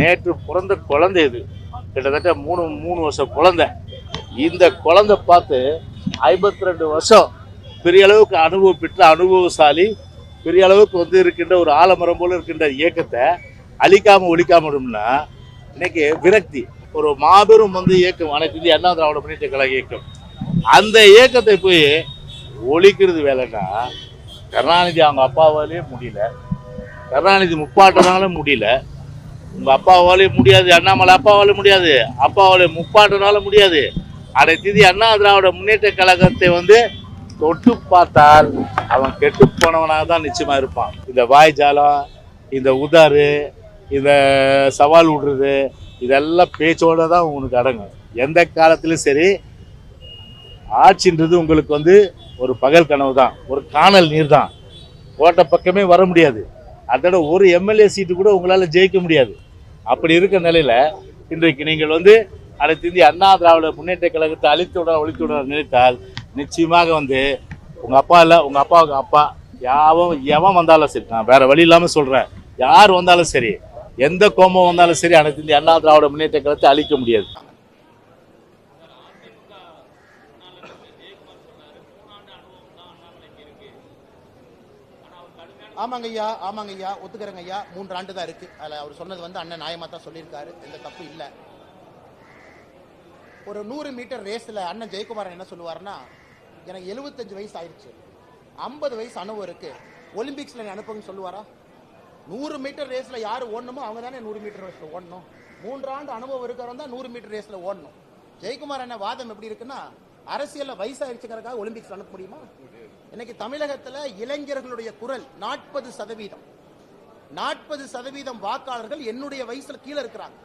நேற்று பிறந்த குழந்தை இது, கிட்டத்தட்ட மூணு வருஷம் குழந்தை. இந்த குழந்தை பார்த்து 52 வருஷம் பெரிய அளவுக்கு அனுபவம் பெற்ற அனுபவசாலி, பெரிய அளவுக்கு இருக்கின்ற ஒரு ஆலமரம் போல இருக்கின்ற இயக்கத்தை அழிக்காம ஒழிக்காமடும்னா இன்னைக்கு விரக்தி. ஒரு மாபெரும் இயக்கம் அனைத்து இந்திய அண்ணா திராவிட முன்னேற்ற கழக இயக்கம். அந்த இயக்கத்தை போய் ஒழிக்கிறது வேலைன்னா கருணாநிதி அவங்க அப்பாவாலே முடியல, கருணாநிதி முப்பாட்டனால முடியல, உங்க அப்பாவாலே முடியாது, அண்ணாமலை அப்பாவாலே முடியாது, அப்பாவாலே முப்பாட்டனால முடியாது. அனைத்து இந்திய அண்ணா திராவிட முன்னேற்ற கழகத்தை தொட்டு பார்த்தால் அவன் கெட்டு போனவனாக தான் நிச்சயமா இருப்பான். இந்த வாய்ஜாலம், இந்த உதாறு, இந்த சவால் விடுறது, இதெல்லாம் பேச்சோட தான் உங்களுக்கு அடங்கும். எந்த காலத்திலும் சரி, ஆட்சின்றது உங்களுக்கு ஒரு பகல் கனவு தான், ஒரு காணல் நீர் தான். கோட்டை பக்கமே வர முடியாது. அதோட ஒரு எம்எல்ஏ சீட்டு கூட உங்களால் ஜெயிக்க முடியாது. அப்படி இருக்க நிலையில இன்றைக்கு நீங்கள் அனைத்து இந்திய அண்ணா திராவிட முன்னேற்ற கழகத்தை ஒழித்துவிட நினைத்தால் நிச்சயமாக உங்க அப்பா இல்லை, உங்க அப்பாவுக்கு அப்பா எவன் வந்தாலும் சரி, நான் வேற வழி இல்லாம சொல்றேன், யார் வந்தாலும் சரி, எந்த கோபம் வந்தாலும் சரி, அனைத்து இந்திய அண்ணா திராவிட முன்னேற்ற கழகத்தை அழிக்க முடியாது. ஆமாங்க ஐயா, ஒத்துக்கிறேங்க ஐயா. 3 ஆண்டு தான் இருக்கு. அதில் அவர் சொன்னது அண்ணன் நியாயமா தான் சொல்லியிருக்காரு, எந்த தப்பு இல்லை. ஒரு 100 மீட்டர் ரேஸில் அண்ணன் ஜெயக்குமாரன் என்ன சொல்லுவாருன்னா, எனக்கு 75 வயசு ஆயிடுச்சு, 50 வயசு அனுபவம் இருக்கு, ஒலிம்பிக்ஸில் அனுப்புங்கன்னு சொல்லுவாரா? 100 மீட்டர் ரேஸில் யார் ஓடணுமோ அவங்க தானே 100 மீட்டர் ரேஸில் ஓடணும். 3 ஆண்டு அனுபவம் இருக்கிறவங்க தான் 100 மீட்டர் ரேஸில் ஓடணும். ஜெயக்குமார் என்ன வாதம் எப்படி இருக்குன்னா, அரசியலில் வயசாயிருச்சுக்கிறதுக்காக ஒலிம்பிக்ஸ் அனுப்ப முடியுமா? இன்னைக்கு தமிழகத்தில் இளைஞர்களுடைய குரல் 40% வாக்காளர்கள் என்னுடைய வயசுல கீழே இருக்கிறாங்க.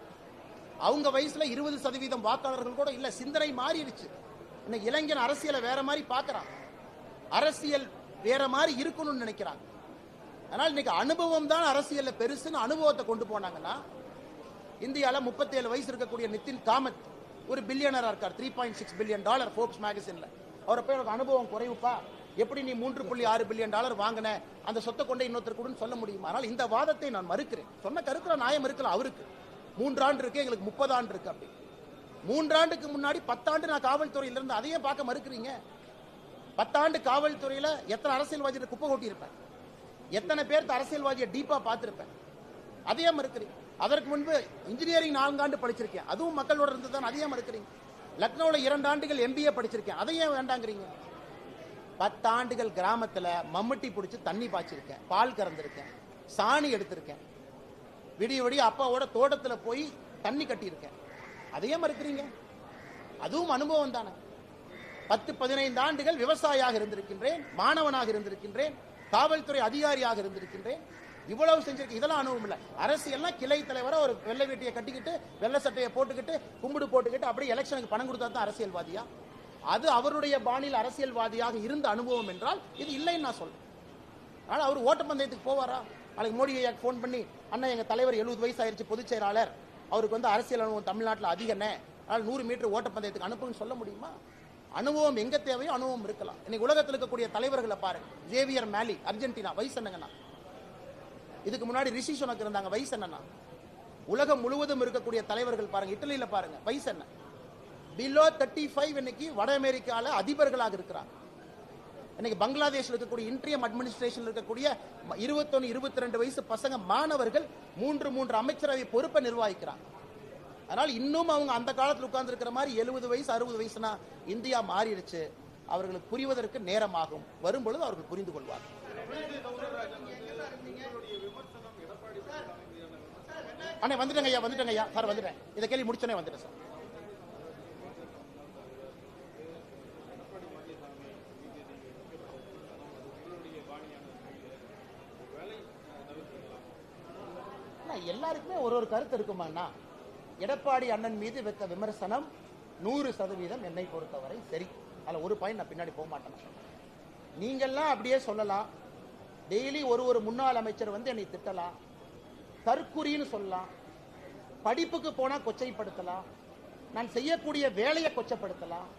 அவங்க வயசுல 20% வாக்காளர்கள் கூட இல்ல. சிந்தனை மாறிடுச்சு. இன்னைக்கு இளைஞன் அரசியலை வேற மாதிரி பார்க்கறான், அரசியல் வேற மாதிரி இருக்கணும்னு நினைக்கிறாங்க. அதனால இன்னைக்கு அனுபவம் தான் அரசியல்ல பெருசுன்னு அனுபவத்தை கொண்டு போனாங்கன்னா, இந்தியாவில் 37 வயசு இருக்கக்கூடிய நிதின் காமத் ஒரு பில்லியனரா இருக்கார், $3.6 பில்லியன் ஃபோர்ப்ஸ் மேகசின்ல. அவரை போய் எனக்கு அனுபவம் குறைவுப்பா, எப்படி நீ $3.6 பில்லியன் வாங்கின, அந்த சொத்தை கொண்டே இன்னொருத்தர் கூட சொல்ல முடியுமா? ஆனால் இந்த வாதத்தை நான் மறுக்கிறேன். சொன்ன கருத்துல நியாயம் இருக்கலாம் அவருக்கு. 3 ஆண்டு இருக்கு, எங்களுக்கு 30 ஆண்டு இருக்கு. அப்படி 3 ஆண்டுக்கு முன்னாடி 10 ஆண்டு நான் காவல்துறையில இருந்து, அதையே பார்க்க மறுக்கிறீங்க? 10 ஆண்டு காவல்துறையில எத்தனை அரசியல்வாதியை குப்பை கொட்டி இருப்பேன், எத்தனை பேருக்கு அரசியல்வாதியை டீப்பா பார்த்திருப்பேன், அதையே மறுக்கிறீங்க. அதற்கு முன்பு இன்ஜினியரிங் 4 ஆண்டு படிச்சிருக்கேன், அதுவும் மக்களோட இருந்து தான், அதையே மறுக்கிறீங்க. லக்னோவில் 2 ஆண்டுகள் MBA படிச்சிருக்கேன், அதையே வேண்டாங்கிறீங்க. 10 ஆண்டுகள் கிராமத்துல மம்முட்டி பிடிச்சி தண்ணி பாய்ச்சிருக்கேன், பால் கறந்திருக்கேன், சாணி எடுத்திருக்கேன், விடிய அப்பாவோட தோட்டத்துல போய் தண்ணி கட்டியிருக்கேன், அதையே மறுக்கிறீங்க? அதுவும் அனுபவம் தானே. 10-15 ஆண்டுகள் விவசாயியாக இருந்திருக்கின்றேன், மாணவனாக இருந்திருக்கின்றேன், காவல்துறை அதிகாரியாக இருந்திருக்கின்றேன். இவ்வளவு செஞ்சிருக்க, இதெல்லாம் அனுபவம் இல்லை. அரசியல்னா கிளை தலைவரா ஒரு வெள்ளை வேட்டியை கட்டிக்கிட்டு வெள்ளை சட்டையை போட்டுக்கிட்டு கும்பிடு போட்டுக்கிட்டு அப்படியே எலெக்ஷனுக்கு பணம் கொடுத்தா தான் அரசியல்வாதியா? அது அவருடைய பாணியில் அரசியல்வாதியாக இருந்த அனுபவம் என்றால் இது இல்லைன்னு நான் சொல்றேன். ஆனால் அவர் ஓட்டப்பந்தயத்துக்கு போவாரா? நாளைக்கு மோடி ஐயாக்கு ஃபோன் பண்ணி, அண்ணா எங்க தலைவர் 70 வயசு ஆயிடுச்சு, பொதுச் செயலாளர், அவருக்கு அரசியல் அனுபவம் தமிழ்நாட்டில் அதிகண்ணே, அதனால் 100 மீட்டர் ஓட்டப்பந்தயத்துக்கு அனுப்புன்னு சொல்ல முடியுமா? அனுபவம் எங்க தேவையோ அனுபவம் இருக்கலாம். இன்னைக்கு உலகத்தில் இருக்கக்கூடிய தலைவர்களை பாருங்க. ஜேவியர் மேலி, அர்ஜென்டினா, வயசு என்னங்கண்ணா? இதுக்கு முன்னாடி ரிஷி சுனக் இருந்தாங்க, வயசு என்னன்னா? உலகம் முழுவதும் இருக்கக்கூடிய தலைவர்கள் பாருங்க. இட்டலியில பாருங்க, வயசு என்ன? பிலோ 35 இன்னைக்கு வட அமெரிக்கால அதிபர்களாக இருக்கிறாங்க. இன்னைக்கு பங்களாதேஷ் இருக்கக்கூடிய இன்ட்ரியம் அட்மினிஸ்ட்ரேஷன் இருக்கக்கூடிய 21-22 வயசு பசங்க மாணவர்கள் 3 அமைச்சரவை பொறுப்பை நிர்வகிக்கிறாங்க. அதனால் இன்னும் அவங்க அந்த காலத்தில் உட்கார்ந்து இருக்கிற மாதிரி 70 வயசு 60 வயசுனா இந்தியா மாறிடுச்சு. அவர்களுக்கு புரிவதற்கு நேரமாகும், வரும்பொழுது அவர்கள் புரிந்து கொள்வார். அண்ணே வந்துட்டேங்க ஐயா சார், வந்துட்டேன். இதை கேள்வி முடிச்சோன்னே வந்துட்டேன் சார். எல்லாருக்குமே ஒரு கருத்து இருக்குமாண்ணா? எடப்பாடி அண்ணன் மீது வைத்த விமர்சனம் 100% என்னை பொறுத்தவரை சரி. அதில் ஒரு பாயிண்ட் நான் பின்னாடி போக மாட்டேன். நீங்கள்லாம் அப்படியே சொல்லலாம், டெய்லி ஒரு முன்னாள் அமைச்சர் என்னை திட்டலாம், தற்குறின்னு சொல்லலாம், படிப்புக்கு போனா கொச்சைப்படுத்தலாம், நான் செய்யக்கூடிய வேலையை கொச்சப்படுத்தலாம்,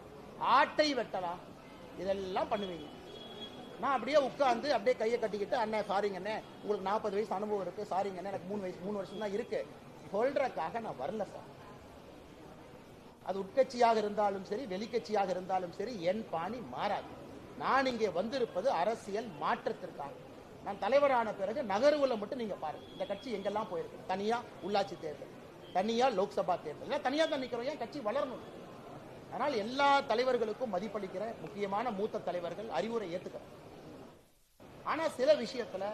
ஆட்டை வெட்டலாம், இதெல்லாம் பண்ணுவீங்க. நான் அப்படியே உட்காந்து அப்படியே கையை கட்டிக்கிட்டு, அண்ணே சாரிங்க அண்ணே, உங்களுக்கு 40 வயசு அனுபவம் இருக்கு, சாரிங்க அண்ணே எனக்கு 3 வருஷம் தான் இருக்கு, சொல்றதுக்காக நான் வரல சார். அது உட்கட்சியாக இருந்தாலும் சரி, வெளிக்கட்சியாக இருந்தாலும் சரி, என் பாணி மாறாது. நான் இங்கே வந்திருப்பது அரசியல் மாற்றத்திற்காக. நான் தலைவரான பிறகு நகர்வுல மட்டும் நீங்க பாருங்க, இந்த கட்சி எங்கெல்லாம் போயிருக்கு. தனியா உள்ளாட்சி தேர்தல், தனியா லோக்சபா தேர்தல், தனியா தான் நிக்கிறோம். ஏன் கட்சி வளரணும். அதனால் எல்லா தலைவர்களுக்கும் மதிப்பளிக்கிற முக்கியமான மூத்த தலைவர்கள் அறிவுரை ஏத்துக்கிறேன். ஆனா சில விஷயத்துல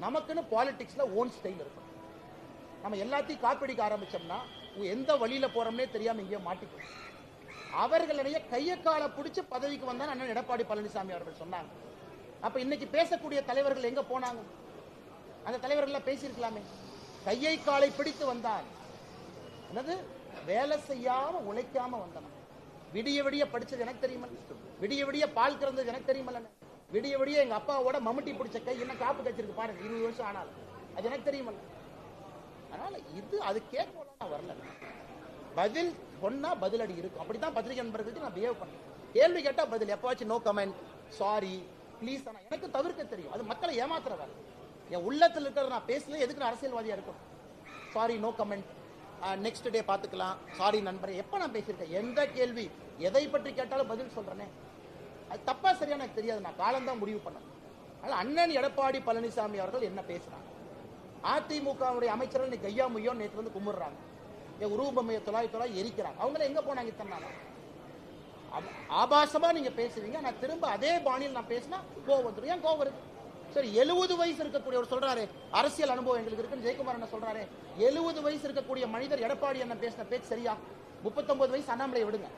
நமக்குன்னு பாலிடிக்ஸ்ல ஓன் ஸ்டைல் இருக்கும். நம்ம எல்லாத்தையும் காப்பிடிக்க ஆரம்பிச்சோம்னா எந்த வழியில போறோம்னே தெரியாம இங்கே மாட்டிக்கும். அவர்களுடைய கையை காலை பிடிச்சு பதவிக்கு வந்தா அண்ணன் எடப்பாடி பழனிசாமி அவர்கள் சொன்னாங்க. அப்ப இன்னைக்கு பேசக்கூடிய தலைவர்கள் எங்க போனாங்க? அந்த தலைவர்கள் பேசியிருக்கலாமே. கையை காலை பிடித்து வந்தான், என்னது வேலை செய்யாம உழைக்காம வந்தான். விடிய விடிய படிச்சது எனக்கு தெரியுமா? விடிய விடிய பால் கறந்தது எனக்கு தெரியுமல்ல? விடிய விடிய எங்க அப்பாவோட மம்முட்டி பிடிச்ச கை என்ன காப்பு கச்சிருக்கு பாருங்க, 20 வருஷம் ஆனாலும் அது எனக்கு தெரியுமல்ல? அதனால இது அது கேட்க வரல. பதில் சொன்னா பதிலடி இருக்கும். அப்படித்தான் பத்திரிகை நண்பர்களுக்கு நான் பிஹேவ் பண்ணேன். கேள்வி கேட்டா பதில், எப்பவாச்சும் நோ கமெண்ட், சாரி, ப்ளீஸ். எனக்கு தவிர்க்க தெரியும். அது மக்களை ஏமாத்துற வேலை. என் உள்ளத்தில் இருக்கிறத நான் பேசல, எதுக்கு நான் அரசியல்வாதியா இருக்கும்? Sorry, no comment, next day பார்த்துக்கலாம், சாரி நண்பரே. எப்போ நான் பேசியிருக்கேன்? எந்த கேள்வி எதை பற்றி கேட்டாலும் பதில் சொல்றேனே. அது தப்பா சரியா எனக்கு தெரியாது. நான் காலம்தான் முடிவு பண்ணேன். அதனால அண்ணன் எடப்பாடி பழனிசாமி அவர்கள் என்ன பேசுறாங்க? அதிமுகவுடைய அமைச்சர்கள் இன்னைக்கு கையா முய்யோ நேற்று வந்து கும்பிடுறாங்க. என் உருவபொம்மையை தொலாய் எரிக்கிறாங்க. அவங்கள எங்க போனாங்க இத்தனை நாள்? ஆபாசமா நீங்க பேசுவீங்க, நான் திரும்ப அதே பாணியில் நான் பேசினா கோவம் வந்துடும். ஏன் கோவம் இருக்கு? சரி, 70 வயசு இருக்கக்கூடியவர் சொல்றாரு அரசியல் அனுபவம் எங்களுக்கு இருக்குன்னு. ஜெயக்குமார் என்ன சொல்றாரு? 70 வயசு இருக்கக்கூடிய மனிதர் எடப்பாடி என்ன பேசின பேச்சு சரியா? 39 வயசு அண்ணாமலை விடுங்க.